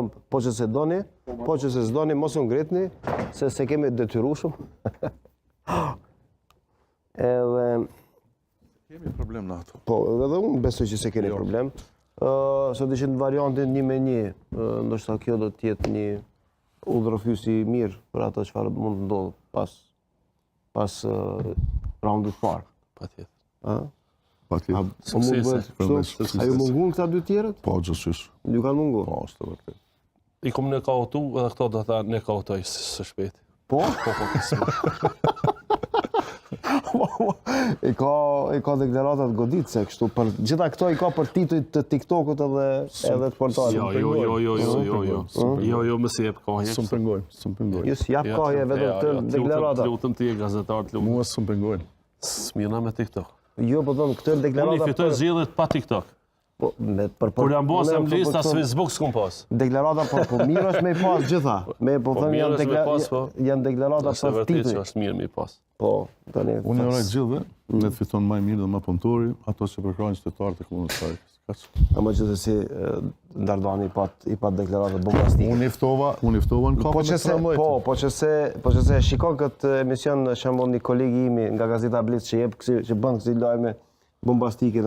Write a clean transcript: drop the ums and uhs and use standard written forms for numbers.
kam, po që se doni, po që se s'doni, mos u ngritni, se kemi detyrueshëm. Edhe... Kemi problem në ato. Po, edhe unë besoj që se keni problem. Sot ishin variantin 1-1, ndoshta kjo do t'jetë një udhërofyes i mirë për ato çfarë mund të ndodhë pas raundit parë. Patjetër. A ju mungun këta dy tjerët? Po, gjithësisht. Ju kanë mungu? Po, është të vërtet. I kom ne kautu edhe këto do ta ne kautoj së shpejti. Po? I ka deklaratat goditse kështu, për gjitha këto i ka për titujt të TikTokut edhe të portalit. Jo, më si jep kohje. S'm pengojnë. Ju s'jap kohje vetëm këtë deklarata. Lutëm ti e gazetar të lutem. Mua s'm pengojnë. S'mjena me TikTok. Jo, po thon këtë deklarata. Unë fitoj zgjedhjet pa TikTok. Kur jam bosëm lista Facebook s'kum pas. Deklarata po mirë është me pas gjitha. Po them janë deklarata për tituj. Është mirë me pas. Po, tani. Unë e uroj gjithëve, ne të fiton më mirë dhe më punëtori, ato që përkrajnë qytetarët e komunës së Kaq. Ama gjithsesi Dardani i pat deklarata bombastike. Unë iftova në kapën e tramvajit. Po që se shikon këtë emision shembull një kolegi imi nga Gazeta Blitz që bën kësi lajme bombastike